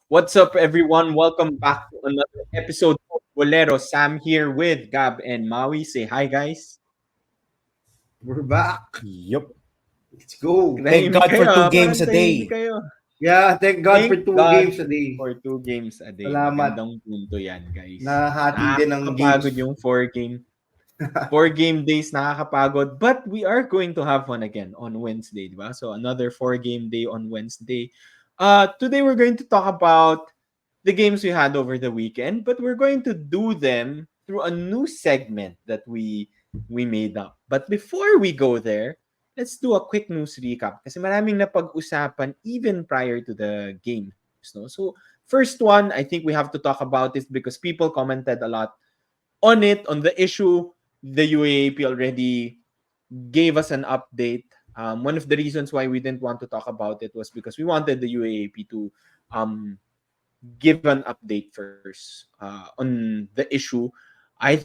What's up, everyone? Welcome back to another episode of Boleros. Sam here with Gab and Maui. Say hi, guys. We're back. Yup. Let's go. Thank Tahimik God for kayo, two Parang games a tahimik day. kayo. Yeah, thank God for Thank 2 games God a day. for 2 games a day. Salamat. Magandang punto yan, guys. Nahati din ng Nakakapagod games. yung 4 game. 4 game days nakakapagod. But we are going to have fun again on Wednesday, di ba? So another 4 game day on Wednesday. Today we're going to talk about the games we had over the weekend, but we're going to do them through a new segment that we made up. But before we go there, let's do a quick news recap kasi maraming napag-usapan even prior to the games, no? So, first one, I think we have to talk about it because people commented a lot on it, on the issue. The UAAP already gave us an update. One of the reasons why we didn't want to talk about it was because we wanted the UAAP to um, give an update first on the issue. I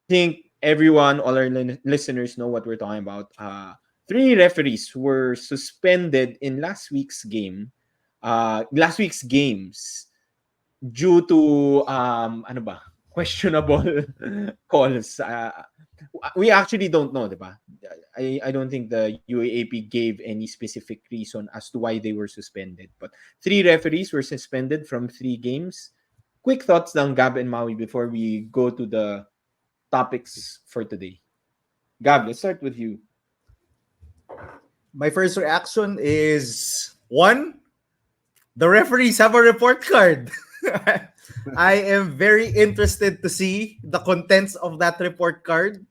think everyone, all our listeners know what we're talking about. Three referees were suspended in last week's games due to ano ba, questionable calls. We actually don't know, diba? I don't think the UAAP gave any specific reason as to why they were suspended. But three referees were suspended from 3 games. Quick thoughts lang, Gab and Maui, before we go to the topics for today. Gab, let's start with you. My first reaction is one, the referees have a report card. I am very interested to see the contents of that report card.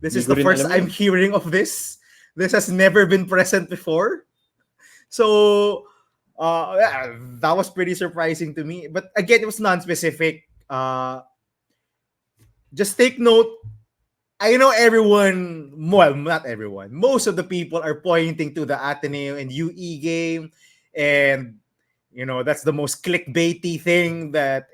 This Hindi is ko the rin first alam I'm yun. hearing of this. This has never been present before. So, yeah, that was pretty surprising to me. But again, it was non-specific. Just take note, I know everyone, well, not everyone, most of the people are pointing to the Ateneo and UE game, and that's the most clickbaity thing that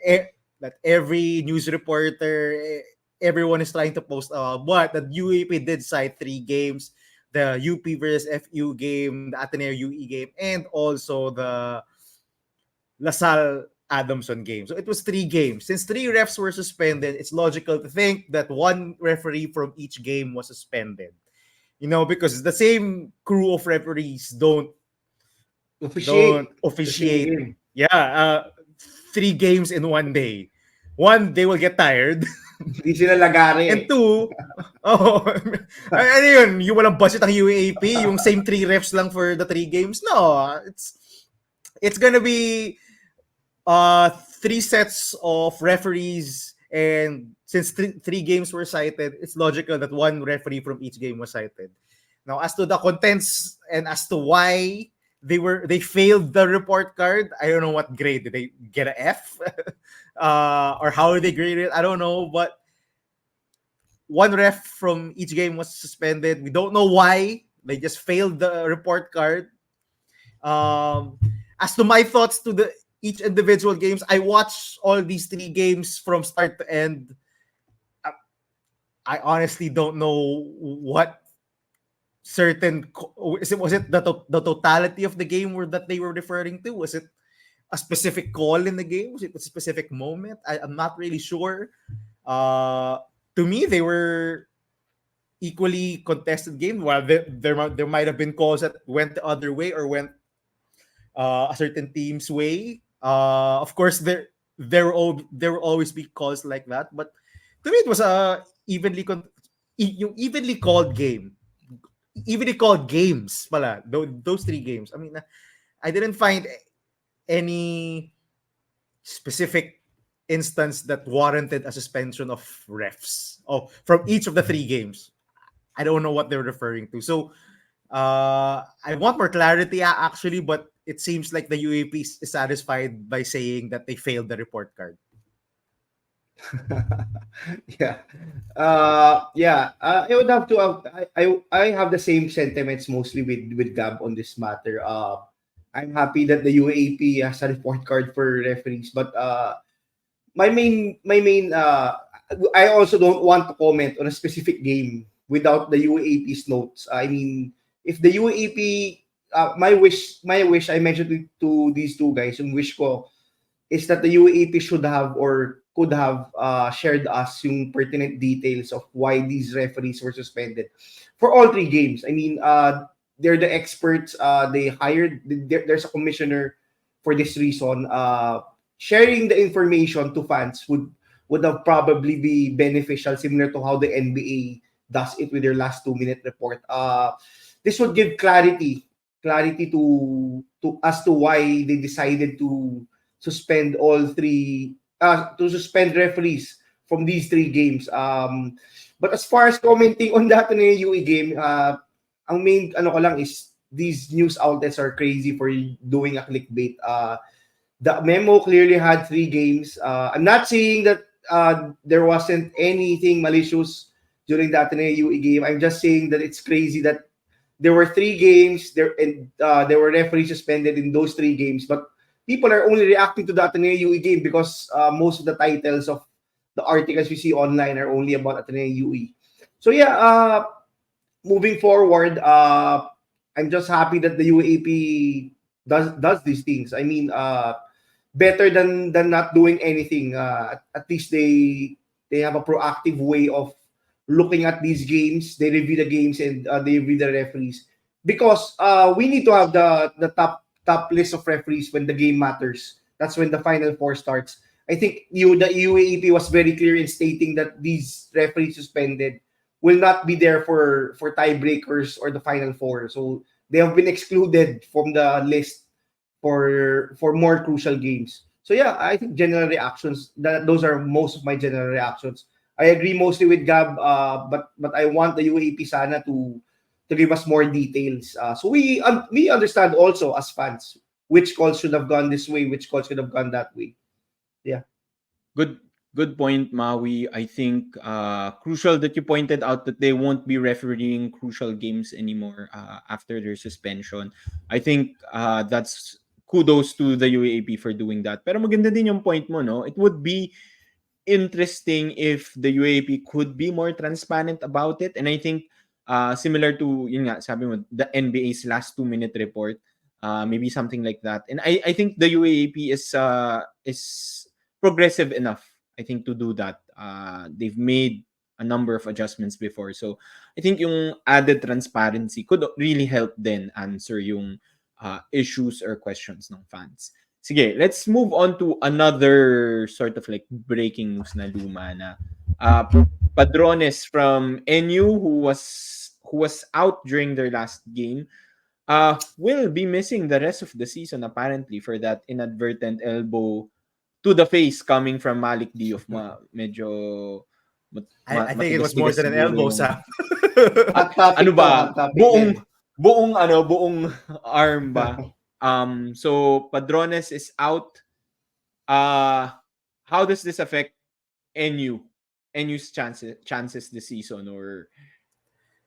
every news reporter, everyone is trying to post. But the UAP did cite 3 games: the UP versus FU game, the Ateneo UE game, and also the LaSalle Adamson game. So it was 3 games. Since 3 refs were suspended, it's logical to think that one referee from each game was suspended. Because the same crew of referees don't Officiate the same officiate. game. Yeah, 3 games in one day. One, they will get tired. Hindi sila lagari And eh. two, oh, ano yun, yung walang budget ang UAP, yung same 3 refs lang for the 3 games. No, it's gonna be 3 sets of referees, and since three games were cited, it's logical that one referee from each game was cited. Now, as to the contents and as to why they failed the report card, I don't know what grade did they get, a F, or how they graded it. I don't know, but one ref from each game was suspended. We don't know why. They just failed the report card. As to my thoughts to the each individual games, I watched all these 3 games from start to end. I honestly don't know what certain was it the totality of the game that they were referring to? Was it a specific call in the game? Was it a specific moment? I'm not really sure. To me, they were equally contested game. While there might have been calls that went the other way or went a certain team's way. Of course, there will always be calls like that. But to me, it was a evenly called game. Evenly called games, pala. Those 3 games. I mean, I didn't find any specific instance that warranted a suspension of refs from each of the 3 games. I don't know what they're referring to. So I want more clarity actually, but it seems like the UAP is satisfied by saying that they failed the report card. Yeah. I would have to I have the same sentiments mostly with Gab on this matter. I'm happy that the UAP has a report card for referees, but my main I also don't want to comment on a specific game without the UAP's notes. I mean, if the UAP my wish I mentioned to these two guys, yung wish ko is that the UAP should have or could have shared us yung pertinent details of why these referees were suspended for all 3 games. I mean, they're the experts. They hired. There's a commissioner for this reason. Sharing the information to fans would have probably be beneficial, similar to how the NBA does it with their last 2-minute report. This would give clarity to as to why they decided to suspend all 3 to suspend referees from these 3 games. But as far as commenting on that na UE game, ang main ano ko lang is these news outlets are crazy for doing a clickbait. The memo clearly had 3 games. I'm not saying that there wasn't anything malicious during the Ateneo UE game. I'm just saying that it's crazy that there were 3 games there and there were referees suspended in those 3 games, but people are only reacting to the Ateneo UE game because most of the titles of the articles we see online are only about Ateneo UE. So yeah, moving forward, I'm just happy that the UAP does these things. I mean, better than not doing anything. At least they have a proactive way of looking at these games. They review the games and they review the referees, because we need to have the top list of referees when the game matters. That's when the Final Four starts. I think the UAEP was very clear in stating that these referees suspended will not be there for tiebreakers or the Final Four. So they have been excluded from the list for more crucial games. So yeah, I think general reactions, those are most of my general reactions. I agree mostly with Gab, but I want the UAP sana to give us more details. So we understand also as fans which calls should have gone this way, which calls should have gone that way. Yeah. Good point, Maui. I think crucial that you pointed out that they won't be refereeing crucial games anymore after their suspension. I think that's kudos to the UAAP for doing that. Pero maganda din yung point mo, no? It would be interesting if the UAAP could be more transparent about it. And I think similar to, yun nga, sabi mo, the NBA's last 2-minute report, maybe something like that. And I think the UAAP is progressive enough, I think, to do that. They've made a number of adjustments before. So I think yung added transparency could really help then answer yung issues or questions ng fans. Sige, let's move on to another sort of like breaking news na luma na. Padrones from NU who was out during their last game will be missing the rest of the season apparently for that inadvertent elbow to the face coming from Malik Diouf. Medyo I think it was more than an elbow, Sam. Ano ba? Buong arm ba? So Padrones is out. How does this affect NU's chances this season or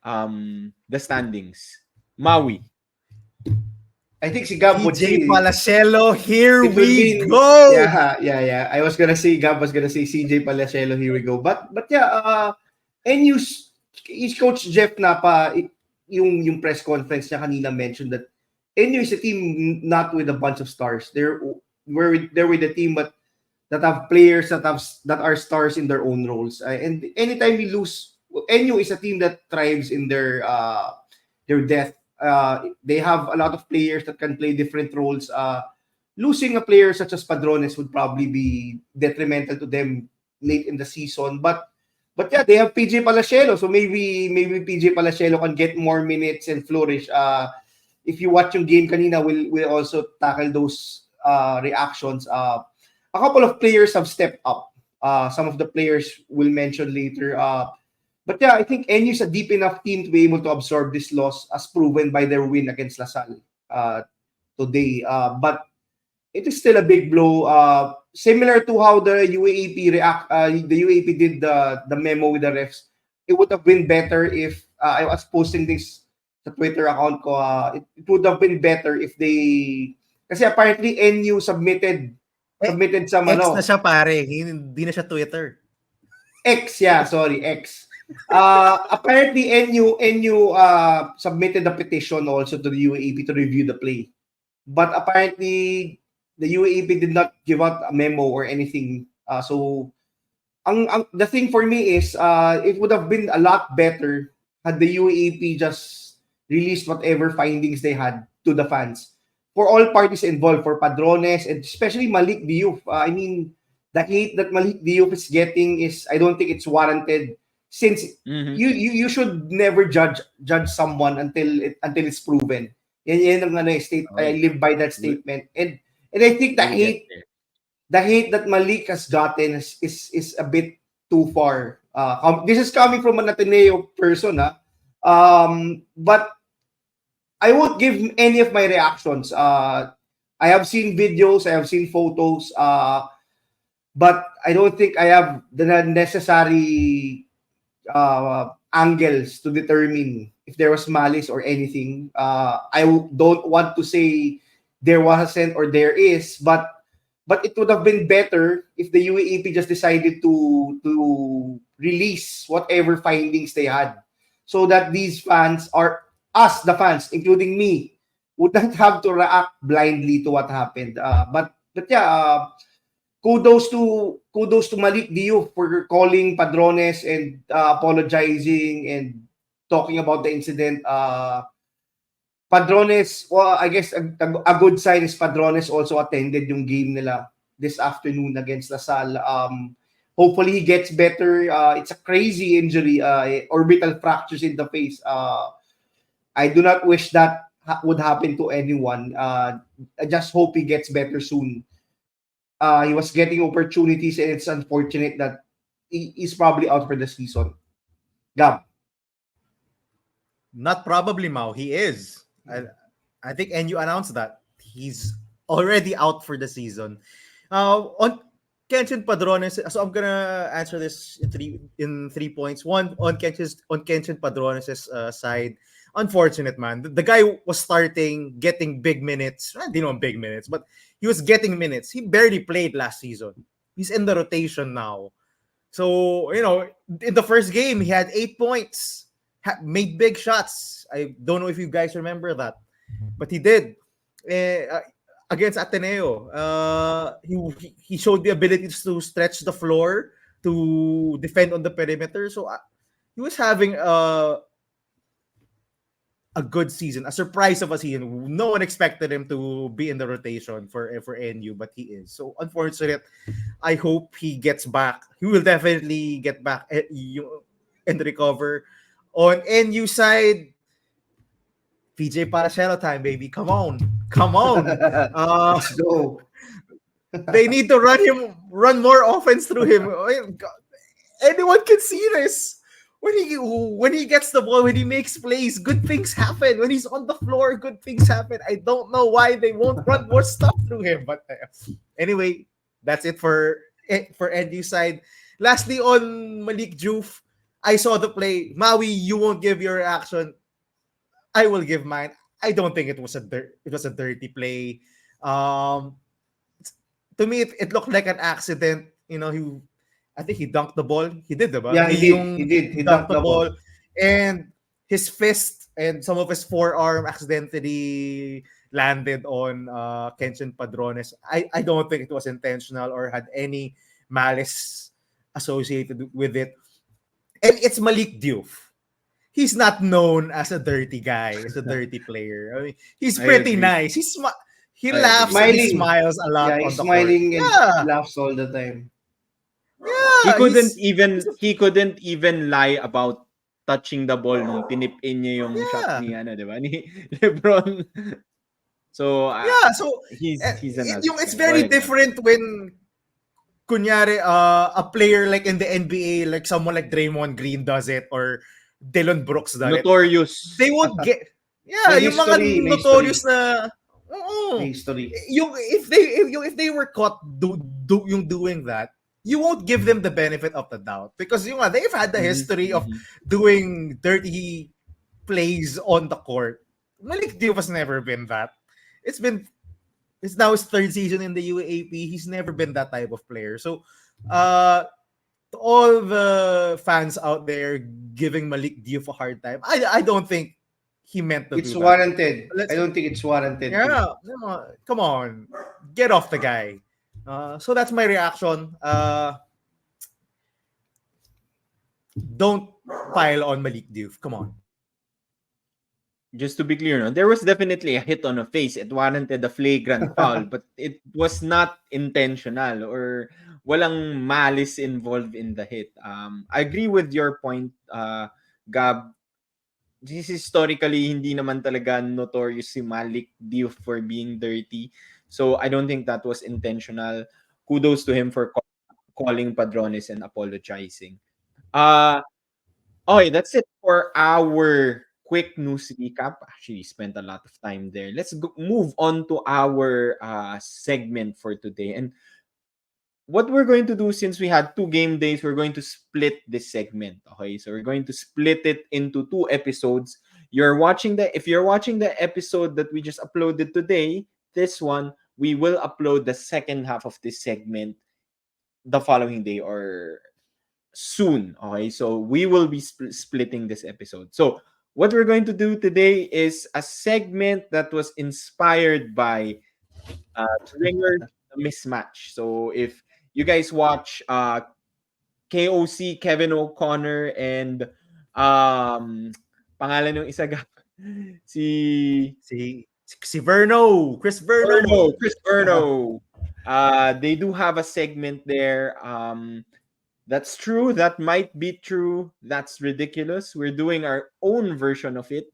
the standings? Maui. I think si Gab would say CJ Palacielo, here it will we be- go. Yeah. I was gonna say Gab was gonna say CJ Palacielo, here we go. But yeah, NU's Coach Jeff Napa, yung press conference niya kanina mentioned that NU is a team not with a bunch of stars. They're with a team but that have players that are stars in their own roles. And anytime we lose, NU is a team that thrives in their depth. They have a lot of players that can play different roles. Losing a player such as Padrones would probably be detrimental to them late in the season. But yeah, they have PJ Palacielo, so maybe PJ Palacielo can get more minutes and flourish. If you watch yung game kanina, we'll also tackle those reactions. A couple of players have stepped up. Some of the players we'll mention later. But yeah, I think NU is a deep enough team to be able to absorb this loss, as proven by their win against LaSalle today. But it is still a big blow. Similar to how the UAAP did the memo with the refs. It would have been better if I was posting this sa Twitter account ko. It would have been better if they, kasi apparently NU submitted sa X na siya, pare. Hindi na siya Twitter. X. Apparently NU submitted a petition also to the UAAP to review the play, but apparently the UAAP did not give out a memo or anything. So the thing for me is it would have been a lot better had the UAAP just released whatever findings they had to the fans for all parties involved, for Padrones and especially Malik Diouf. I mean, the hate that Malik Diouf is getting is, I don't think it's warranted, since Mhm. you should never judge someone until it's proven. Yan ang Oh, I live by that we- statement. And I think we'll get there. the hate that Malik has gotten is a bit too far. This is coming from an Ateneo person, but I won't give any of my reactions. I have seen videos, I have seen photos, but I don't think I have the necessary angles to determine if there was malice or anything. Don't want to say there wasn't or there is, but it would have been better if the UAAP just decided to release whatever findings they had, so that these fans, or us, the fans, including me, would not have to react blindly to what happened. But yeah, kudos to Malik Diouf for calling Padrones and apologizing and talking about the incident. Padrones, well, I guess a good sign is Padrones also attended yung game nila this afternoon against Lasal. Hopefully he gets better. It's a crazy injury, orbital fractures in the face. I do not wish that would happen to anyone. I just hope he gets better soon. He was getting opportunities, and it's unfortunate that he's probably out for the season. Gab. Not probably, Mao. He is. I think NU announced that he's already out for the season. On Kenshin Padrones, so I'm gonna answer this in three points. One, on Kenshin Padrones' side, unfortunate, man. The guy was starting, getting big minutes. I didn't know big minutes, but he was getting minutes. He barely played last season. He's in the rotation now. So, in the first game, he had 8 points, made big shots. I don't know if you guys remember that, but he did. Against Ateneo, he showed the ability to stretch the floor, to defend on the perimeter. So he was having a good season, a surprise of a season. No one expected him to be in the rotation for NU, but he is. So unfortunate. I hope he gets back. He will definitely get back and recover. On NU side, PJ Paracelo time, baby. Come on. Let's go. They need to run more offense through him. Anyone can see this. When he gets the ball, when he makes plays, good things happen. When he's on the floor, good things happen. I don't know why they won't run more stuff through him. But anyway, that's it for NU side. Lastly, on Malik Diouf, I saw the play. Maui, you won't give your reaction. I will give mine. I don't think it was a dirty play. To me, it looked like an accident. I think he dunked the ball. He did, diba? Yeah, he did. He dunked the ball. And his fist and some of his forearm accidentally landed on Kenshin Padrones. I don't think it was intentional or had any malice associated with it. And it's Malik Diouf. He's not known as a dirty guy, as a dirty player. I mean, he's pretty nice. He laughs and he smiles a lot. Yeah, on he's the smiling court. and laughs all the time. Yeah, he couldn't even lie about touching the ball nung tinip-in niya yung shot ni di ba? Ni LeBron. So so he's an it's very different when kunyari a player like in the NBA, like someone like Draymond Green does it or Dillon Brooks does notorious. it. They won't get May yung mga history, notorious na history. If they were caught doing that, you won't give them the benefit of the doubt because they've had the history of doing dirty plays on the court. Malik Diouf has never been that. It's now his third season in the UAAP. He's never been that type of player. So, to all the fans out there giving Malik Diouf a hard time, I don't think he meant to It's do that. warranted. I Let's don't think it's warranted too. yeah, no, come on, get off the guy. So that's my reaction. Don't pile on Malik Diouf. Come on. Just to be clear, no, there was definitely a hit on the face. It warranted a flagrant foul, but it was not intentional or walang malice involved in the hit. I agree with your point, Gab. This historically hindi naman talaga notorious si Malik Diouf for being dirty. So I don't think that was intentional. Kudos to him for calling Padrones and apologizing. Okay, that's it for our quick news recap. Actually, spent a lot of time there. Let's move on to our segment for today. And what we're going to do, since we had 2 game days, we're going to split this segment. Okay, so we're going to split it into 2 episodes. If you're watching the episode that we just uploaded today, this one, we will upload the second half of this segment the following day or soon. Okay, so we will be splitting this episode. So what we're going to do today is a segment that was inspired by Ringer Mismatch. So if you guys watch KOC, Kevin O'Connor, and pangalan ng isa si Si Verno, Chris Verno. Chris Verno. They do have a segment there. That's true. That might be true. That's ridiculous. We're doing our own version of it.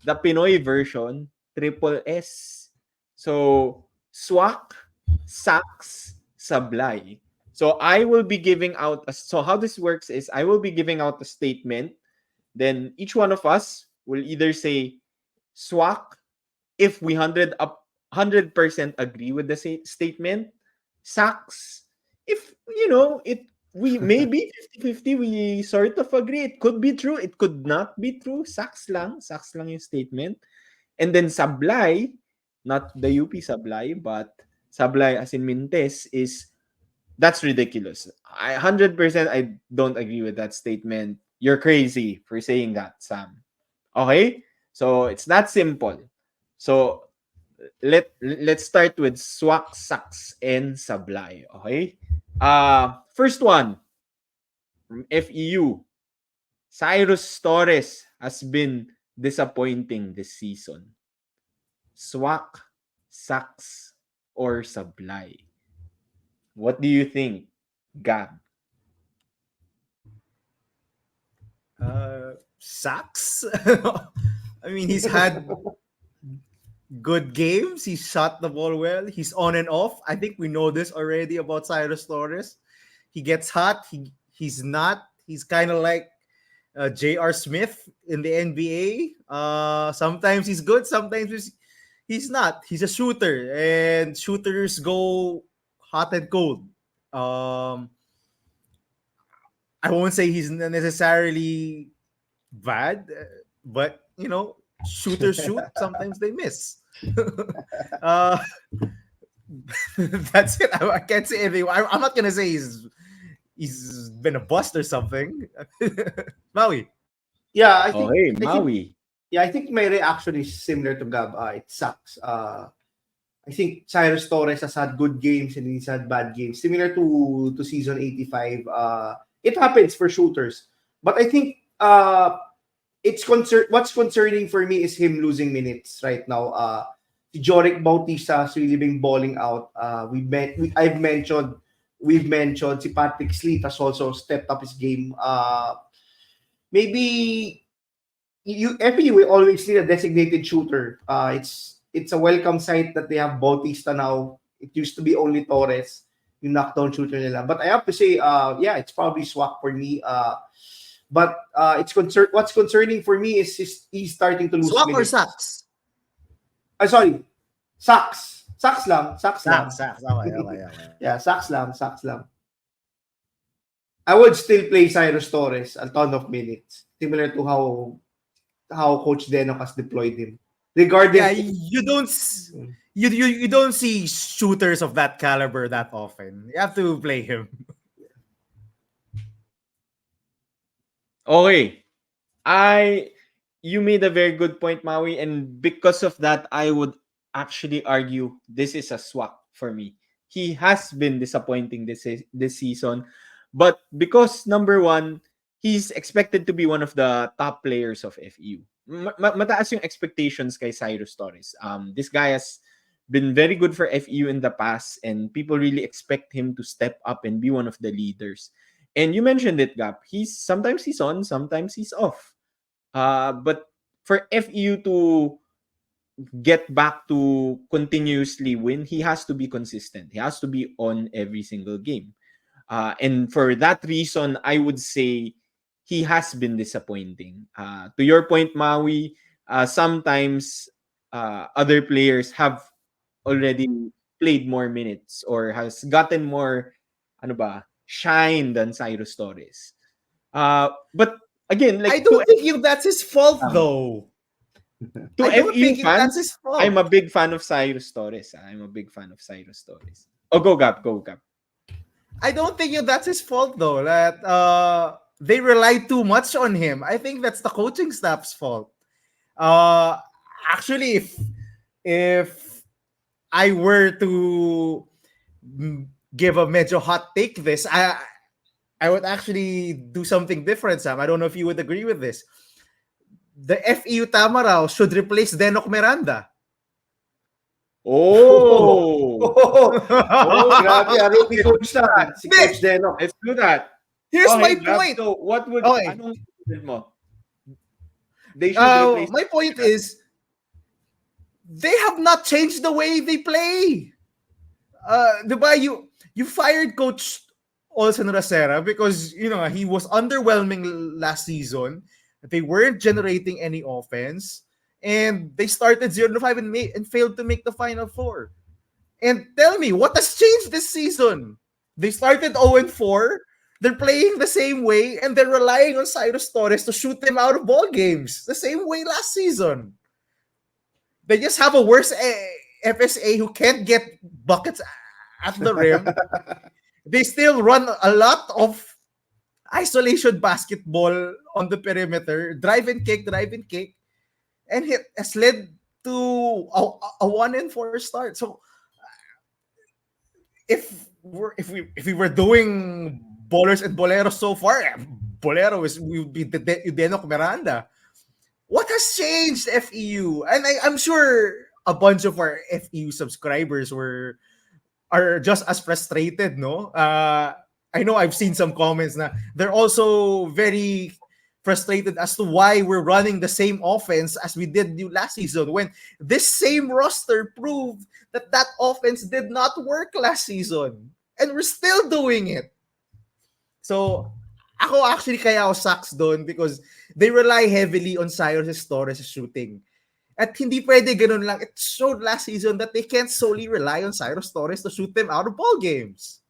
The Pinoy version, triple S. So, Swak, Sax, Sablay. So, I will be giving out, so how this works is I will be giving out a statement. Then, each one of us will either say Swak if we 100% agree with the statement. Sax if, we maybe 50-50, we sort of agree. It could be true, it could not be true. Saks lang yung statement. And then Sablay, not the UP Sablay, but Sablay as in Mintes that's ridiculous. 100% I don't agree with that statement. You're crazy for saying that, Sam. Okay? So it's that simple. So let's start with Swak, Saks, and Sablay. Okay? First one from FEU. Cyrus Torres has been disappointing this season. Swak, Saks, or Sablay? What do you think, Gab? Sucks. I mean, he's had good games. He shot the ball well. He's on and off. I think we know this already about Cyrus Torres. He gets hot. He's not. He's kind of like J.R. Smith in the NBA. Sometimes he's good. Sometimes he's not. He's a shooter, and shooters go hot and cold. I won't say he's necessarily bad, but shooters shoot. Sometimes they miss. uh, that's it. I can't say anything. I'm not gonna say he's been a bust or something. Maui. Yeah, I think. Hey, I think Maui. I think my reaction is similar to Gab. It sucks. I think Cyrus Torres has had good games and he's had bad games. Similar to season 85. It happens for shooters. But I think what's concerning for me is him losing minutes right now. Si Joric Bautista has really been balling out. We've mentioned si Patrick Sleet has also stepped up his game. Maybe FP will always need a designated shooter. It's a welcome sight that they have Bautista now. It used to be only Torres, yung knockdown shooter nila. But I have to say, it's probably Swak for me. But what's concerning for me is he's starting to lose Swak minutes. or Saks? Sorry. Saks. Saks lang. Okay. Yeah, Saks lang. I would still play Cyrus Torres a ton of minutes. Similar to how Coach Denok has deployed him. Regardless, yeah, you don't see shooters of that caliber that often. You have to play him. Okay. you made a very good point, Maui, and because of that, I would actually argue this is a swak for me. He has been disappointing this season, but because number one, he's expected to be one of the top players of FEU. Mataas yung expectations kay Cyrus Torres. This guy has been very good for FEU in the past, and people really expect him to step up and be one of the leaders. And you mentioned it, Gap. Sometimes he's on, sometimes he's off. But for FEU to get back to continuously win, he has to be consistent. He has to be on every single game. And for that reason, I would say he has been disappointing. To your point, Maui, sometimes other players have already played more minutes or has gotten more shine than Cyrus Torres. But again, I like don't think that's his fault, um, though. to I don't FEU think that's fans, his fault. I'm a big fan of Cyrus Torres. I'm a big fan of Cyrus Torres. Oh, go Gap, go Gap. I don't think that's his fault, though. That they rely too much on him. I think that's the coaching staff's fault. Uh, Actually, if I were to give a medyo hot take this, I would actually do something different, Sam. I don't know if you would agree with this. The FEU Tamaraw should replace Denok Miranda. Oh, Grabe, rookie coach na. Si Coach Deno. let's do that. Here's Okay, my Gab, point. so what would Okay. anong susunod mo? They should replace My point is, they have not changed the way they play. Diba, you fired Coach Olsen Racera because he was underwhelming last season. They weren't generating any offense, and they started 0-5 and failed to make the Final Four. And tell me, what has changed this season? They started 0-4. They're playing the same way, and they're relying on Cyrus Torres to shoot them out of ball games the same way last season. They just have a worse FSA who can't get buckets at the rim. They still run a lot of isolation basketball on the perimeter, drive and kick, and it has led to a 1-4 start. So if we were doing bowlers and boleros so far, bolero would be the Denok Miranda. What has changed, FEU? And I'm sure a bunch of our FEU subscribers are just as frustrated, no? I know I've seen some comments na they're also very frustrated as to why we're running the same offense as we did last season when this same roster proved that offense did not work last season. And we're still doing it. So, ako actually kaya ako sucks doon because they rely heavily on Cyrus Torres' shooting. At hindi pwede ganun lang. It showed last season that they can't solely rely on Cyrus Torres to shoot them out of ball games.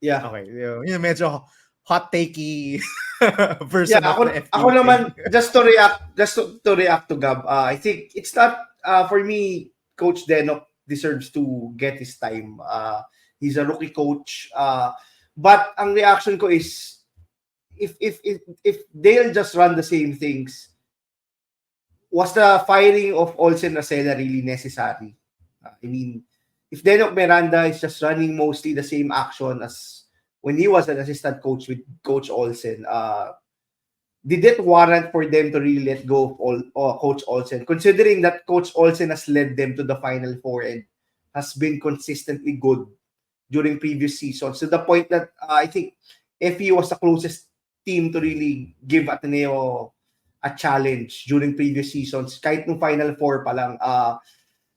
Yeah. Okay. Yun medyo hot takey version of the FEU. Ako naman, just to react to Gab, I think it's not, for me, Coach Denok deserves to get his time. He's a rookie coach. But ang reaction ko is, if they'll just run the same things, was the firing of Olsen Racela really necessary? I mean, if Denok Miranda is just running mostly the same action as when he was an assistant coach with Coach Olsen, did it warrant for them to really let go of Coach Olsen, considering that Coach Olsen has led them to the Final Four and has been consistently good during previous seasons, to the point that I think FE was the closest team to really give Ateneo a challenge during previous seasons, kahit nung Final Four pa lang.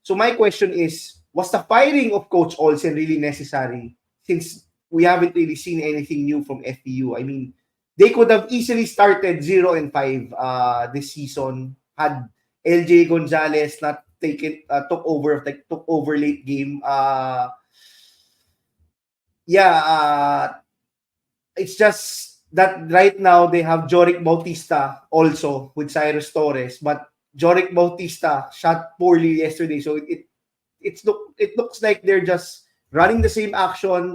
So my question is, was the firing of Coach Olsen really necessary since we haven't really seen anything new from FEU? I mean, they could have easily started 0-5 this season had LJ Gonzalez not took over late game. It's just that right now they have Joric Bautista also with Cyrus Torres, but Joric Bautista shot poorly yesterday, so it looks like they're just running the same action,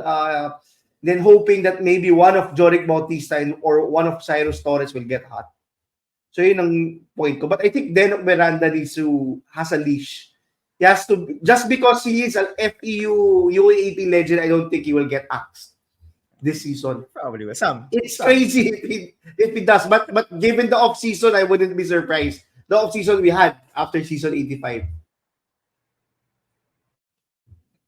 then hoping that maybe one of Joric Bautista or one of Cyrus Torres will get hot. So yun ang point ko. But I think Denok Miranda has a leash. He has to, just because he is an FEU UAAP legend, I don't think he will get axed this season. Probably will. It's crazy if he does. But given the off season, I wouldn't be surprised. The off season we had after season 85.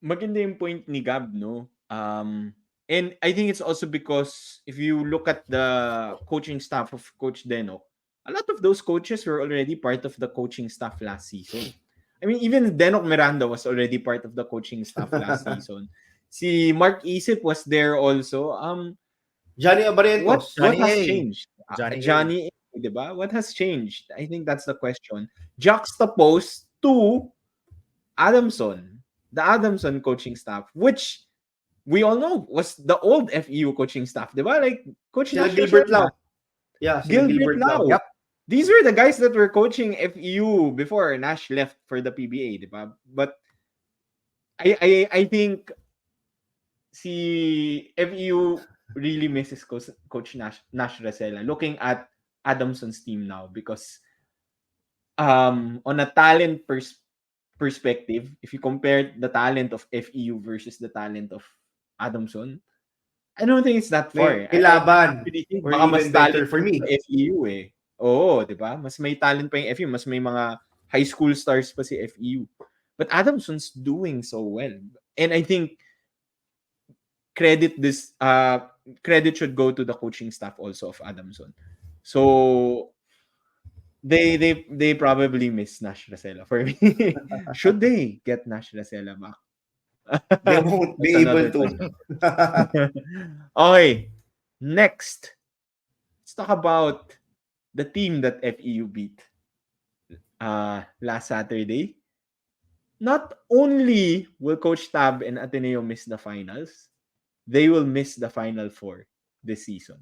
Maganda yung point ni Gab, no? And I think it's also because if you look at the coaching staff of Coach Denok, a lot of those coaches were already part of the coaching staff last season. I mean, even Denok Miranda was already part of the coaching staff last season. Si Mark Isip was there also. Johnny Abarrientos. What has changed? Johnny A, diba? What has changed? I think that's the question. Juxtaposed to Adamson, the Adamson coaching staff, which we all know was the old FEU coaching staff, diba? Like Coach Gilbert Lau. Yeah, Gilbert Lau. Yep. These were the guys that were coaching FEU before Nash left for the PBA, diba? But I think si FEU really misses Coach Nash Racela looking at Adamson's team now because on a talent perspective, if you compare the talent of FEU versus the talent of Adamson, I don't think it's that far. Ilaban. Baka mas talent for me. FEU eh. Oo, di ba? Mas may talent pa yung FEU. Mas may mga high school stars pa si FEU. But Adamson's doing so well. And I think credit should go to the coaching staff also of Adamson. So they probably miss Nash Racela for me. Should they get Nash Racela back? They won't be able to. Okay. Next. Let's talk about the team that FEU beat last Saturday. Not only will Coach Tab and Ateneo miss the finals, they will miss the Final Four this season.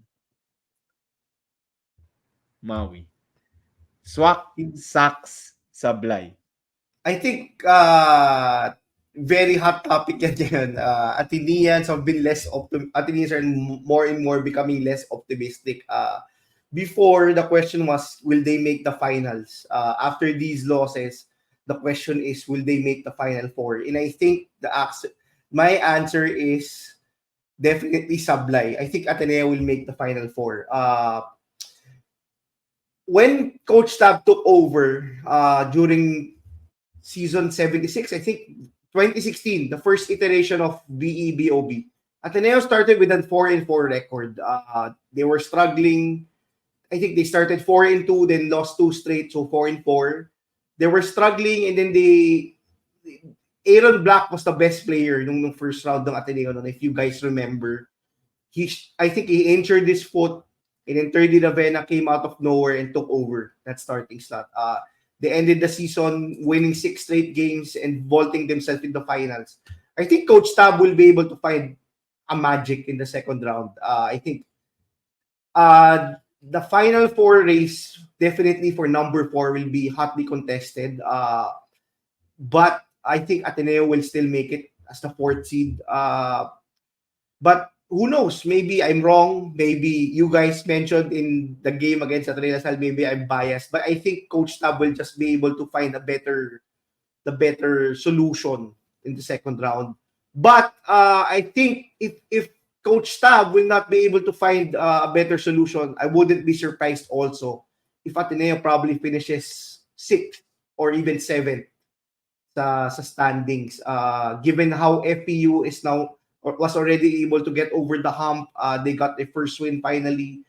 Maui. Swak, Saks, Sablay. I think very hot topic yan. Ateneans have been less Ateneans are more and more becoming less optimistic. Before, the question was, will they make the finals? After these losses, the question is, will they make the Final Four? And I think my answer is definitely Sablay. I think Ateneo will make the Final Four. When Coach Tab took over during season 76, I think 2016, the first iteration of BEBOB, Ateneo started with a 4-4 record. They were struggling. I think they started 4-2, then lost 2 straight, so 4-4. They were struggling, and then Aaron Black was the best player nung first round ng Ateneo. If you guys remember, I think he injured his foot, and then Terdy Ravena came out of nowhere and took over that starting slot. They ended the season winning 6 straight games and vaulting themselves in the finals. I think Coach Tab will be able to find a magic in the second round. I think the Final Four race, definitely for number 4, will be hotly contested. But I think Ateneo will still make it as the 4th seed. But who knows? Maybe I'm wrong. Maybe you guys mentioned in the game against Ateneo Lasal, maybe I'm biased. But I think Coach Tab will just be able to find the better solution in the second round. But I think if Coach Tab will not be able to find a better solution, I wouldn't be surprised also if Ateneo probably finishes 6th or even 7th sa standings. Given how FPU is now or was already able to get over the hump, they got their first win finally.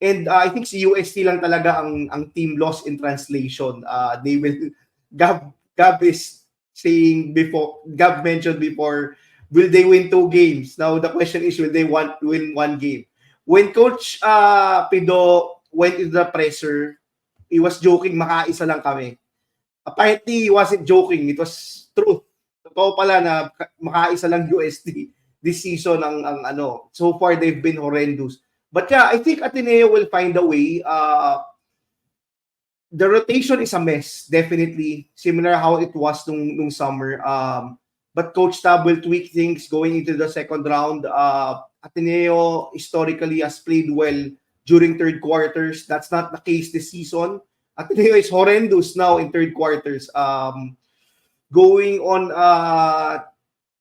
And I think si UST lang talaga ang team lost in translation. They will Gab is saying before, Gab mentioned before, will they win 2 games? Now the question is, will they win 1 game? When Coach Pido went into the presser, he was joking, makaisa lang kami. Apparently, he wasn't joking. It was truth. Totoo pala na makaisa lang UST this season ang ano. So far, they've been horrendous. But yeah, I think Ateneo will find a way. The rotation is a mess, definitely. Similar how it was nung summer. But Coach Tab will tweak things going into the second round. Ateneo historically has played well during third quarters. That's not the case this season. Ateneo is horrendous now in third quarters. Going on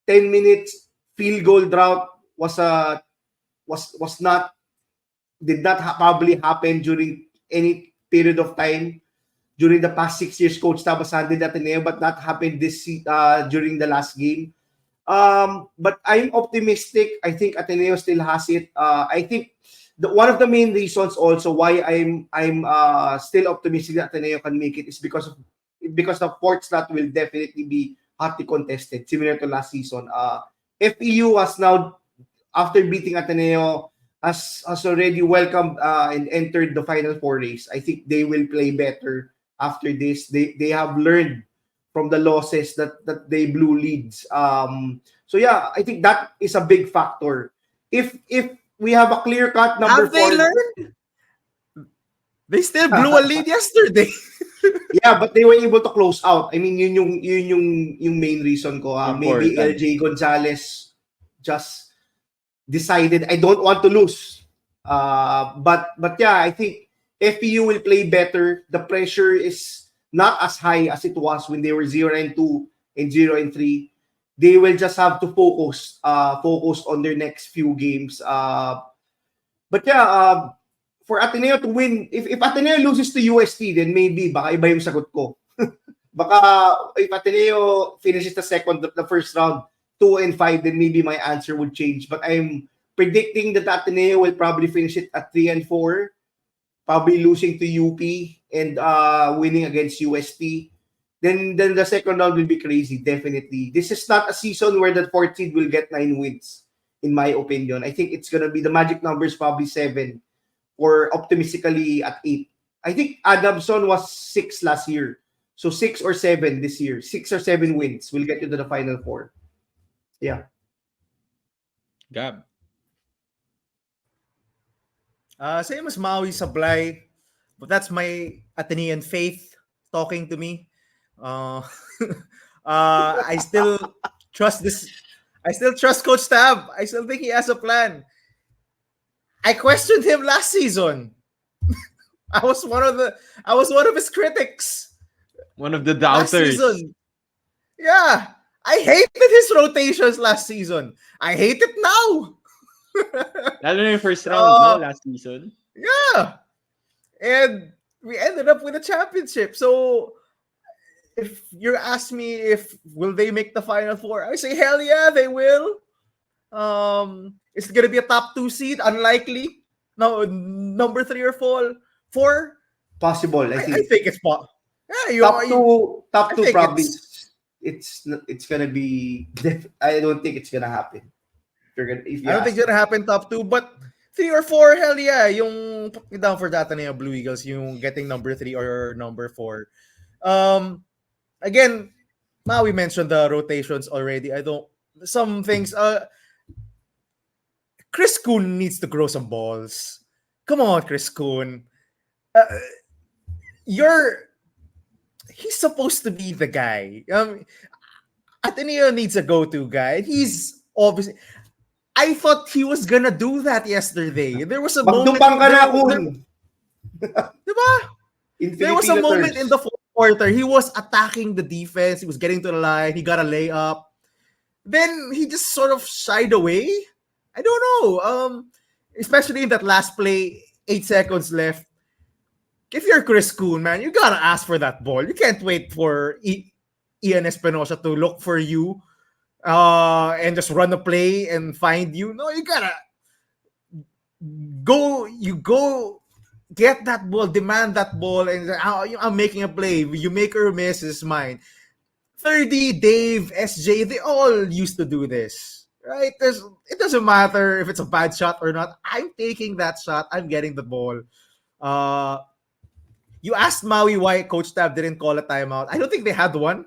10 minutes field goal drought was not did not probably happen during any period of time during the past 6 years. Coach Tab has handled Ateneo, but that happened during the last game. But I'm optimistic. I think Ateneo still has it. I think one of the main reasons also why I'm still optimistic that Ateneo can make it is because the fourth slot will definitely be hotly contested, similar to last season. FEU has now, after beating Ateneo, has already welcomed and entered the Final Four race. I think they will play better after this. They have learned from the losses that they blew leads. So yeah, I think that is a big factor. If we have a clear-cut number Have they 4, learned? They still blew a lead yesterday. yeah, but they were able to close out. I mean, yun yung main reason ko. Maybe Important. LJ Gonzalez just decided, I don't want to lose. But yeah, I think FEU will play better. The pressure is not as high as it was when they were 0-2 and 0-3. They will just have to focus on their next few games. But yeah, for Ateneo to win, if Ateneo loses to UST, then maybe baka iba yung sagot ko. Baka if Ateneo finishes the first round 2-5, then maybe my answer would change. But I'm predicting that Ateneo will probably finish it at 3-4, probably losing to UP and winning against UST. Then the second round will be crazy, definitely. This is not a season where the fourth seed will get 9 wins, in my opinion. I think it's gonna be the magic numbers, probably 7, or optimistically at 8. I think Adamson was 6 last year. So 6 or 7 this year. 6 or 7 wins will get you to the Final Four. Yeah. Gab. Same as Maui, Sablay, but that's my Atenean faith talking to me. I still trust this. I still trust Coach Tab. I still think he has a plan. I questioned him last season. I was one of his critics. One of the Last doubters. season. Yeah. I hated his rotations last season. I hate it now. Lalo na yung first round, no? Last season. Yeah. And we ended up with a championship. So if you ask me if will they make the Final Four, I say hell yeah, they will. It's gonna be a top 2 seed, unlikely. No, number 3 or 4. Possible, I think. I think it's possible. Yeah, top two think probably. It's gonna be. I don't think it's gonna happen. I don't think it's gonna happen top 2, but 3 or 4, hell yeah. Yung put me down for the Ateneo Blue Eagles, yung getting number 3 or number 4. Again, Maui mentioned the rotations already. Some things. Chris Kuhn needs to grow some balls. Come on, Chris Kuhn. He's supposed to be the guy. Ateneo needs a go-to guy. He's obviously. I thought he was gonna do that yesterday. There was a moment. Magdupang ka na, Kuhn. Diba? There was a moment in the fourth quarter. He was attacking the defense. He was getting to the line. He got a layup. Then he just sort of shied away. I don't know. Especially in that last play, 8 seconds left. If you're Chris Kuhn, man, you gotta ask for that ball. You can't wait for Ian Espinosa to look for you and just run a play and find you. No, you gotta go. You go get that ball, demand that ball, and I'm making a play. You make or miss is mine. 30, Dave, SJ, they all used to do this, right? It doesn't matter if it's a bad shot or not. I'm taking that shot. I'm getting the ball. You asked Maui why Coach Tab didn't call a timeout. I don't think they had one.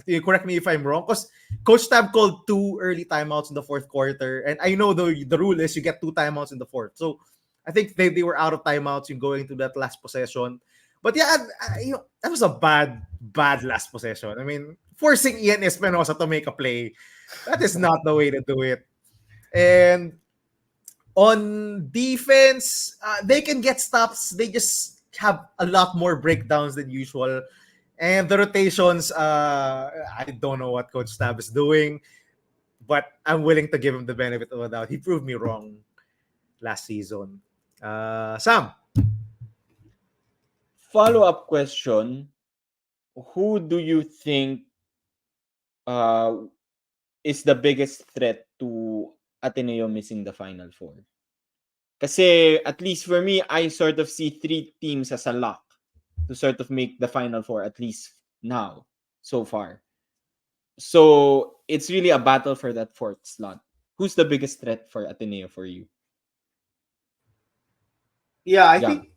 You correct me if I'm wrong, because Coach Tab called 2 early timeouts in the fourth quarter, and I know the rule is you get 2 timeouts in the fourth. So I think they were out of timeouts in going to that last possession. But yeah, that was a bad last possession. I mean, forcing Ian Espinosa to make a play, that is not the way to do it. And On defense, they can get stops. They just have a lot more breakdowns than usual. And the rotations, I don't know what Coach Tab is doing, but I'm willing to give him the benefit of the doubt. He proved me wrong last season. Sam. Follow-up question. Who do you think uh, is the biggest threat to Ateneo missing the Final Four? Kasi at least for me, I sort of see 3 teams as a lock to sort of make the Final Four at least now, so far. So it's really a battle for that 4th slot. Who's the biggest threat for Ateneo for you? Yeah, I Gab. think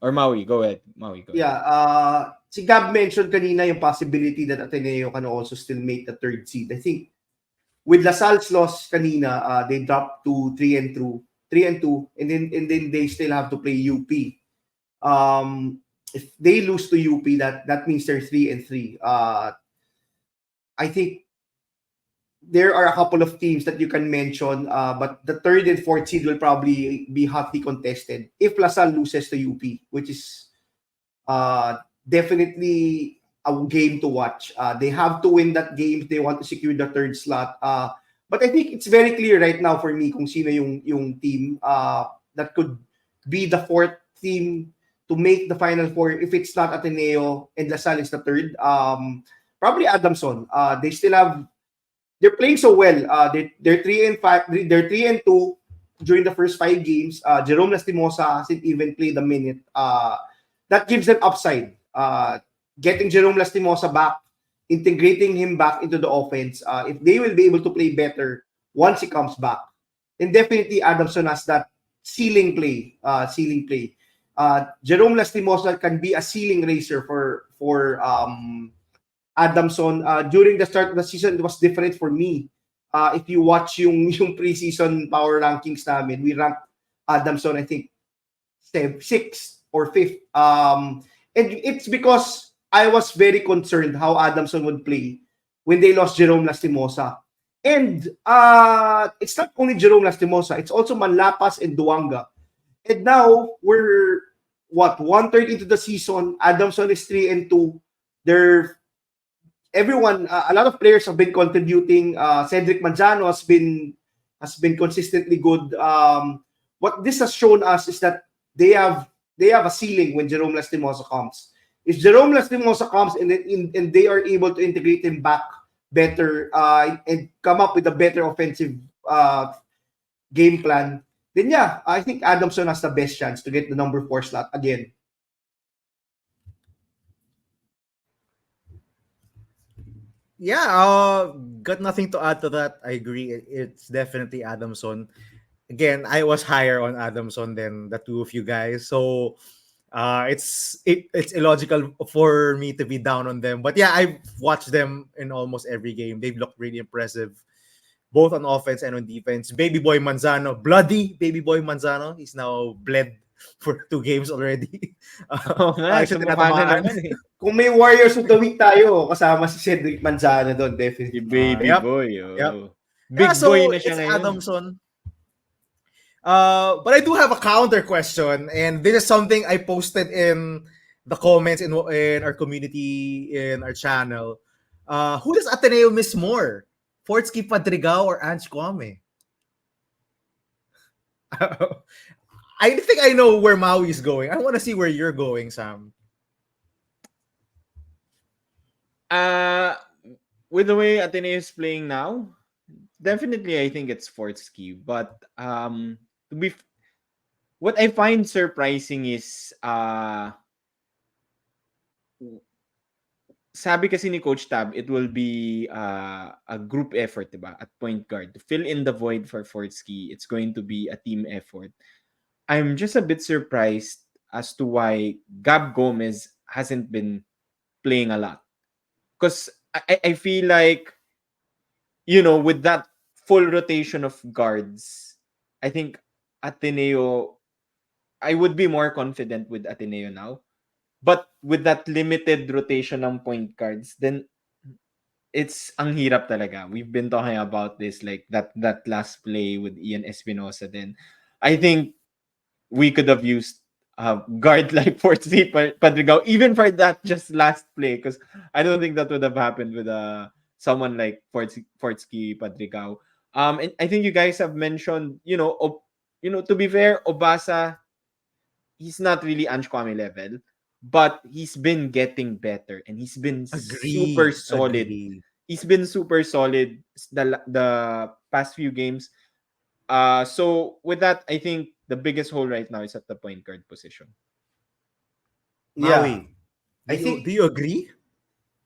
Or Maui, go ahead. Maui, go ahead. yeah, si Gab mentioned kanina yung possibility that Ateneo can also still make the 3rd seed. I think with LaSalle's loss kanina, they dropped to 3-2, and then they still have to play UP. If they lose to UP, that means they're 3-3. I think there are a couple of teams that you can mention, but the 3rd and 4th seed will probably be hotly contested if LaSalle loses to UP, which is definitely a game to watch. They have to win that game if they want to secure the 3rd slot. But I think it's very clear right now for me kung sino yung team that could be the 4th team to make the Final Four if it's not Ateneo and LaSalle is the 3rd. Probably Adamson. They're playing so well. They're 3-5. They're 3-2 during the first 5 games. Jerome Lastimosa hasn't even played a minute. That gives them upside. Getting Jerome Lastimosa back, integrating him back into the offense. If they will be able to play better once he comes back, then definitely Adamson has that ceiling play. Jerome Lastimosa can be a ceiling raiser for Adamson. During the start of the season, it was different for me. If you watch yung preseason power rankings namin, we ranked Adamson, I think, 6th or 5th. And it's because I was very concerned how Adamson would play when they lost Jerome Lastimosa. And it's not only Jerome Lastimosa, it's also Manlapas and Duanga. And now we're 1/3 into the season. Adamson is 3-2. A lot of players have been contributing. Cedric Manzano has been consistently good. What this has shown us is that they have a ceiling when Jerome Lastimosa comes. If Jerome Lastimosa comes and they are able to integrate him back better and come up with a better offensive game plan, then yeah, I think Adamson has the best chance to get the number 4 slot again. Yeah, got nothing to add to that. I agree. It's definitely Adamson. Again, I was higher on Adamson than the two of you guys. So it's illogical for me to be down on them. But yeah, I've watched them in almost every game. They've looked really impressive, both on offense and on defense. Baby boy Manzano, bloody baby boy Manzano, he's now bled for 2 games already. Sumukha na naman eh. Kung may Warriors of the Week tayo, kasama si Cedric Manzano doon, definitely. Baby Yep. boy. Yep. Big so boy na siya it's ngayon. Adamson. But I do have a counter question, and this is something I posted in the comments in our community, in our channel. Who does Ateneo miss more? Fortsky Padrigao or Ange Kwame? I think I know where Maui is going. I want to see where you're going, Sam. With the way Ateneo is playing now, definitely I think it's Fortsky. But what I find surprising is sabi kasi ni Coach Tab, it will be a group effort, diba? At point guard. To fill in the void for Fortsky, it's going to be a team effort. I'm just a bit surprised as to why Gab Gomez hasn't been playing a lot. Because I feel like, with that full rotation of guards, I think Ateneo, I would be more confident with Ateneo now. But with that limited rotation ng point guards, then it's ang hirap talaga. We've been talking about this like that last play with Ian Espinosa. Then I think we could have used guard like Fortsy Padrigao even for that just last play, because I don't think that would have happened with someone like Fortsky Padrigao. And I think you guys have mentioned, to be fair, Obasa, he's not really Ange Kwame level, but he's been getting better and he's been super Agree. solid. Agree. He's been super solid the past few games. So with that, I think the biggest hole right now is at the point guard position. Yeah. Maui, I do think you agree?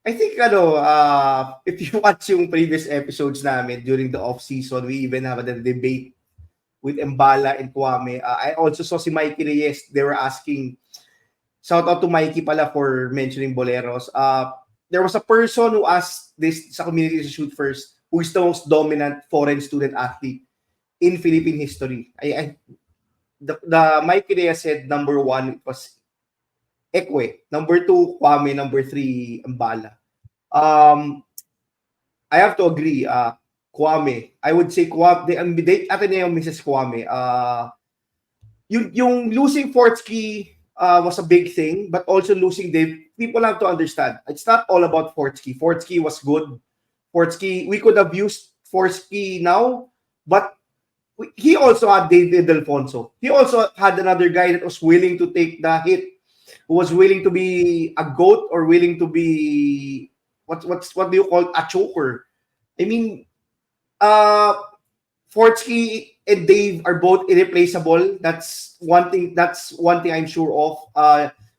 if you watch yung previous episodes namin during the off season, we even have a debate with Mbala and Kwame. I also saw si Mikey Reyes. They were asking, shout out to Mikey pala for mentioning Boleros. There was a person who asked this sa community to shoot first, who is the most dominant foreign student athlete in Philippine history. The Mikey Reyes said number 1 it was Ekwe, number 2 Kwame, number 3 Mbala. I have to agree. Kwame. I would say Kwame. Ateneo misses Kwame. Yung losing Fortsky was a big thing, but also losing Dave. People have to understand. It's not all about Fortsky. Fortsky was good. Fortsky, we could have used Fortsky now, but he also had David Alfonso. He also had another guy that was willing to take the hit, who was willing to be a goat or willing to be what do you call a choker? I mean, Fortsky and Dave are both irreplaceable. That's one thing. That's one thing I'm sure of.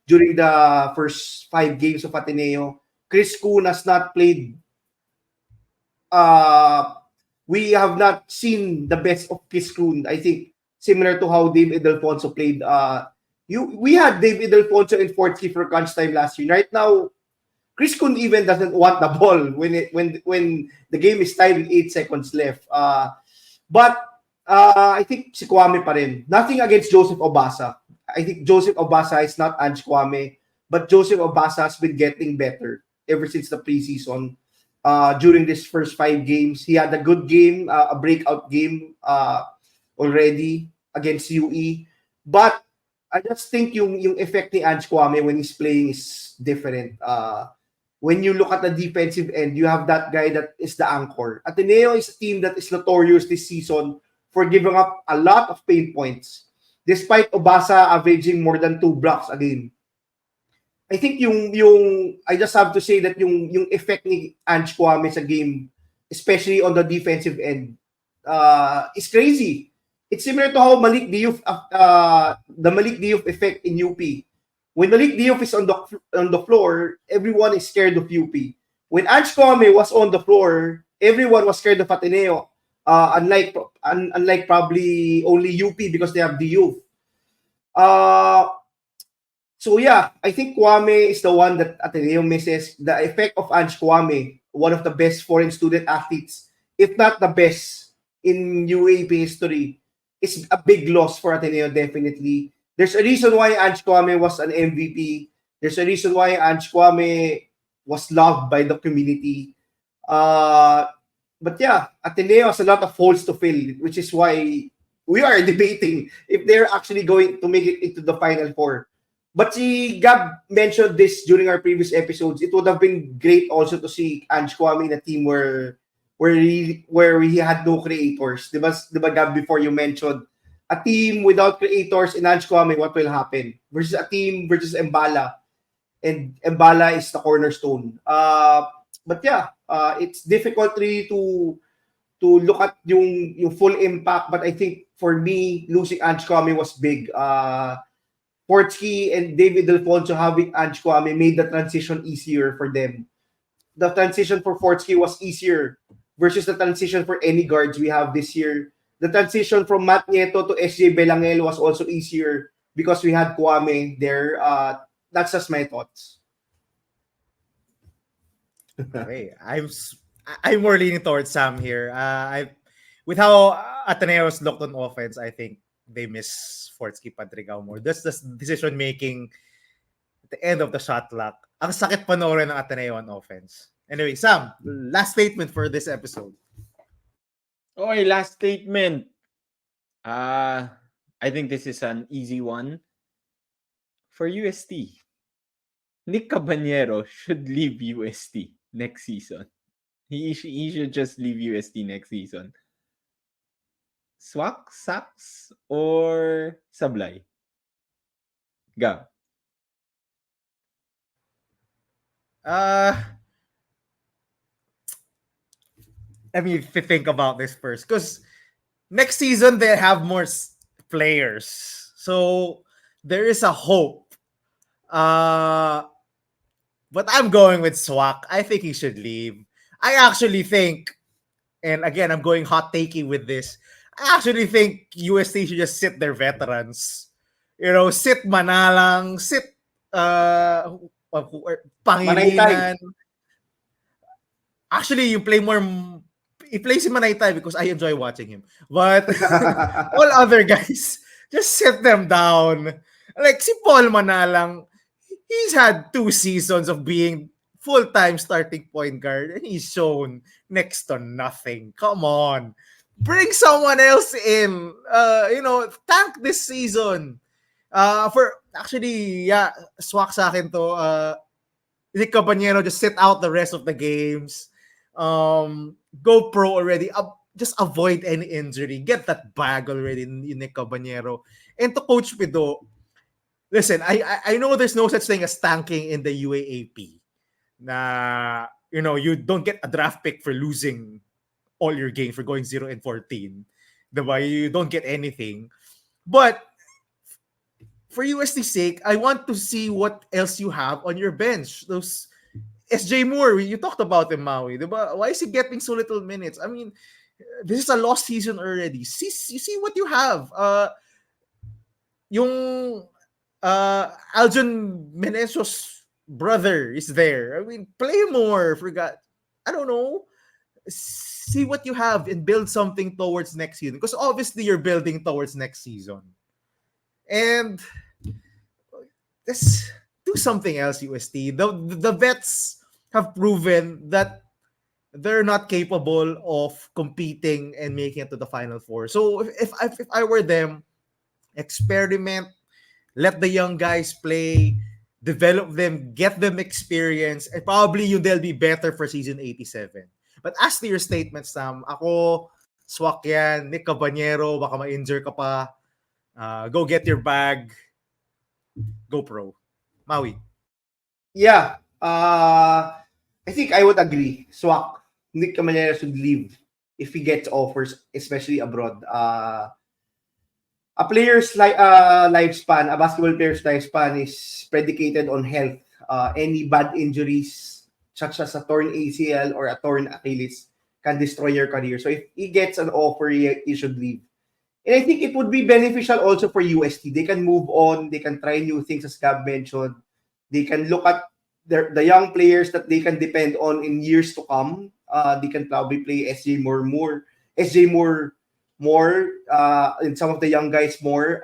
During the first 5 games of Ateneo, Chris Kuhn has not played. We have not seen the best of Chris Kuhn. I think similar to how Dave Alfonso played. We had Dave Alfonso and Fortsky for crunch time last year. Right now, Chris Kuhn even doesn't want the ball when the game is tied with 8 seconds left. But I think si Kwame pa rin. Nothing against Joseph Obasa. I think Joseph Obasa is not Ange Kwame, but Joseph Obasa has been getting better ever since the preseason. During this first 5 games, he had a good game, a breakout game already against UE. But I just think yung effect ni Ange Kwame when he's playing is different. When you look at the defensive end, you have that guy that is the anchor. Ateneo is a team that is notorious this season for giving up a lot of pain points, despite Obasa averaging more than 2 blocks a game. I think I just have to say that yung effect ni Ange Kwame sa game, especially on the defensive end, is crazy. It's similar to how Malik Diouf, the Malik Diouf effect in UP. When Malik Diouf is on the floor, everyone is scared of UP. When Ange Kwame was on the floor, everyone was scared of Ateneo. Unlike probably only UP because they have Diouf. So yeah, I think Kwame is the one that Ateneo misses. The effect of Ange Kwame, one of the best foreign student athletes, if not the best in UAP history, is a big loss for Ateneo, definitely. There's a reason why Ange Kwame was an MVP. There's a reason why Ange Kwame was loved by the community. But yeah, Ateneo has a lot of holes to fill, which is why we are debating if they're actually going to make it into the Final Four. But si Gab mentioned this during our previous episodes. It would have been great also to see Ange Kwame in a team where he had no creators. Diba Gab, before you mentioned a team without creators in Ange Kwame, what will happen? Versus a team versus Mbala. And Mbala is the cornerstone. But yeah, it's difficult really to look at yung full impact. But I think for me, losing Ange Kwame was big. Fortsky and David Alfonso having Ange Kwame made the transition easier for them. The transition for Fortsky was easier versus the transition for any guards we have this year. The transition from Matt Nieto to SJ Belangel was also easier because we had Kwame there. That's just my thoughts. Okay, I'm more leaning towards Sam here. With how Ateneo's looked on offense, I think they miss Fortsky Padrigao more. That's the decision making at the end of the shot clock. Ang sakit panoorin ng Ateneo on offense. Anyway, Sam, last statement for this episode. Okay, last statement. I think this is an easy one. For UST, Nic Cabanero should leave UST next season. He should just leave UST next season. Swak, Sax, or Sablay? Go. Uh, Let me think about this first, because next season they have more players, so there is a hope. Uh, but I'm going with Swak. I think he should leave. I actually think, and again, I'm going hot takey with this. I actually think UST should just sit their veterans. Sit Manalang, sit Manaytay. Pangilinan. Actually, you play more. He plays in Manaytay because I enjoy watching him. But all other guys, just sit them down. Like si Paul Manalang, he's had 2 seasons of being full-time starting point guard and he's shown next to nothing. Come on. Bring someone else in. Tank this season. Swak sa akin to. Nic Cabanero, just sit out the rest of the games. Go pro already. Just avoid any injury. Get that bag already in Nic Cabanero. And to Coach Pido, listen, I know there's no such thing as tanking in the UAAP. Na, you don't get a draft pick for losing all your games, for going 0-14. Diba? You don't get anything. But for USD's sake, I want to see what else you have on your bench. Those SJ Moore, you talked about him, Maui. Diba? Why is he getting so little minutes? I mean, this is a lost season already. You see what you have. Yung Aljon Menesio's brother is there. I mean, play more. I don't know. See what you have and build something towards next season. Because obviously you're building towards next season. And let's do something else, UST. The vets have proven that they're not capable of competing and making it to the Final Four. So if I were them, experiment, let the young guys play, develop them, get them experience, and probably they'll be better for season 87. But as to your statement, Sam, ako, Swak yan, Nic Cabanero, baka ma-injure ka pa. Go get your bag. Go pro. Maui. Yeah. I think I would agree. Swak. Nic Cabanero should leave if he gets offers, especially abroad. A player's lifespan, a basketball player's lifespan is predicated on health. Any bad injuries, such as a torn ACL or a torn Achilles, can destroy your career. So if he gets an offer, he should leave. And I think it would be beneficial also for UST. They can move on. They can try new things, as Gab mentioned. They can look at the young players that they can depend on in years to come. They can probably play SJ Moore, and some of the young guys more.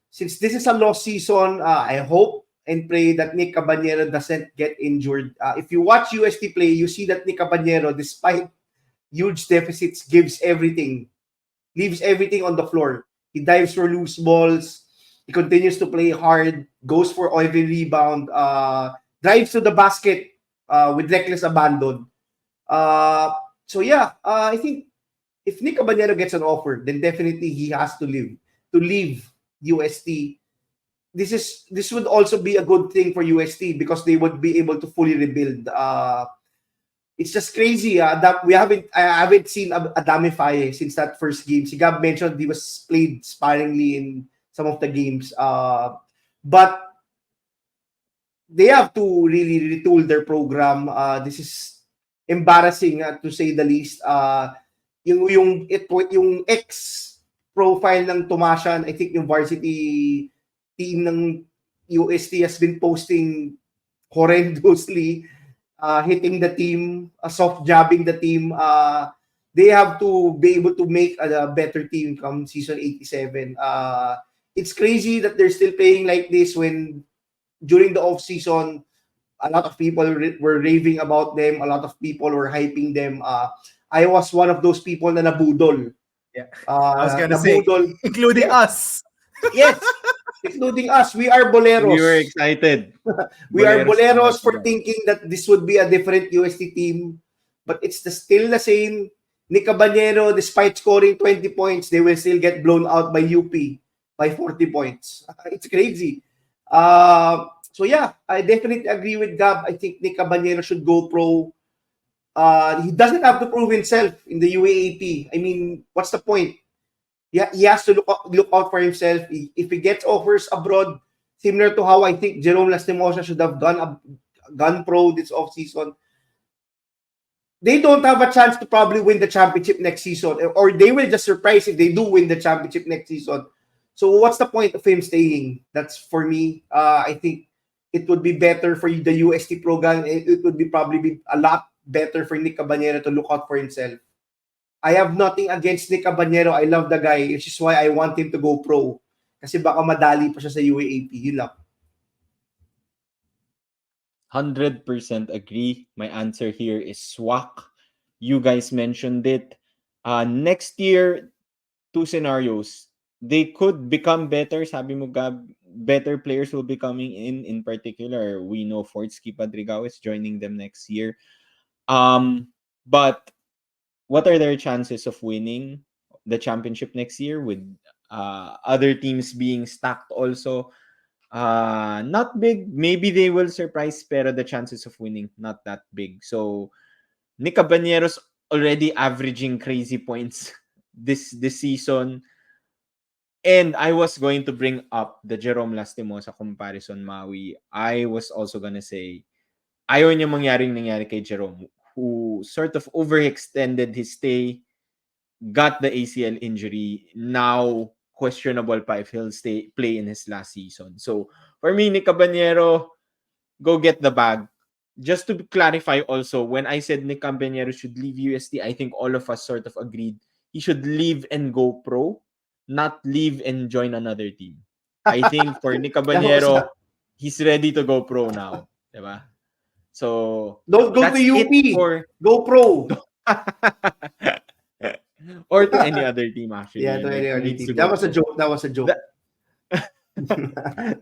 Since this is a lost season, I hope and pray that Nic Cabanero doesn't get injured. If you watch UST play, you see that Nic Cabanero, despite huge deficits, leaves everything on the floor. He dives for loose balls. He continues to play hard, goes for every rebound, drives to the basket with reckless abandon. I think if Nic Cabanero gets an offer, then definitely he has to leave UST. This would also be a good thing for UST because they would be able to fully rebuild. It's just crazy that I haven't seen Adame Faye since that first game. Si Gab mentioned he was played sparingly in some of the games. But they have to really retool their program. This is embarrassing to say the least. Yung ex profile ng Tomasyan, I think yung varsity team ng UST has been posting horrendously, hitting the team, soft jabbing the team. They have to be able to make a better team come season 87. It's crazy that they're still playing like this when during the off season A lot of people were raving about them. A lot of people were hyping them. I was one of those people na nabudol. Yeah. I was gonna say, Nabudol. including Yeah. us. Yes, including us. We are We were Boleros. excited. We are Boleros tama Boleros for sila. thinking that this would be a different UST team. But it's still the same. Nic Cabanero, despite scoring 20 points, they will still get blown out by UP by 40 points. It's crazy. So yeah, I definitely agree with Gab. I think Nic Cabanero should go pro. He doesn't have to prove himself in the UAAP. I mean, what's the point? He has to look out for himself. If he gets offers abroad, similar to how I think Jerome Lastimosa should have gone pro this offseason, they don't have a chance to probably win the championship next season, or they will just surprise if they do win the championship next season. So what's the point of him staying? That's for me. I think it would be better for the UST program. It would probably be a lot better for Nic Cabanero to look out for himself. I have nothing against Nic Cabanero. I love the guy, which is why I want him to go pro. Kasi baka madali pa siya sa UAAP. Yun lang. 100% agree. My answer here is Swak. You guys mentioned it. Next year, two scenarios. They could become better. Sabi mo, Gab, better players will be coming in. In particular, we know Fortsky Padrigao is joining them next year. But what are their chances of winning the championship next year with other teams being stacked also? Not big. Maybe they will surprise, pero the chances of winning not that big. So Nic Cabanero's already averaging crazy points this season. And I was going to bring up the Jerome Lastimosa comparison, Maui. I was also gonna say, ayaw niya mangyaring nangyari kay Jerome, who sort of overextended his stay, got the ACL injury, now questionable pa if he'll play in his last season. So for me, Nic Cabanero, go get the bag. Just to clarify also, when I said Nic Cabanero should leave UST, I think all of us sort of agreed he should leave and go pro, not leave and join another team. I think for Nic Cabanero, he's ready to go pro now. Diba? So Don't go to that's it UP. for Go pro. or to any other team actually. Yeah, to any other Needs to team. go That was a pro. joke. That was a joke.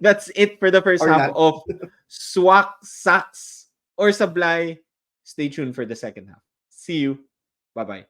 That's it for the first Or half not. of Swak, Sacks, or Sablay. Stay tuned for the second half. See you. Bye-bye.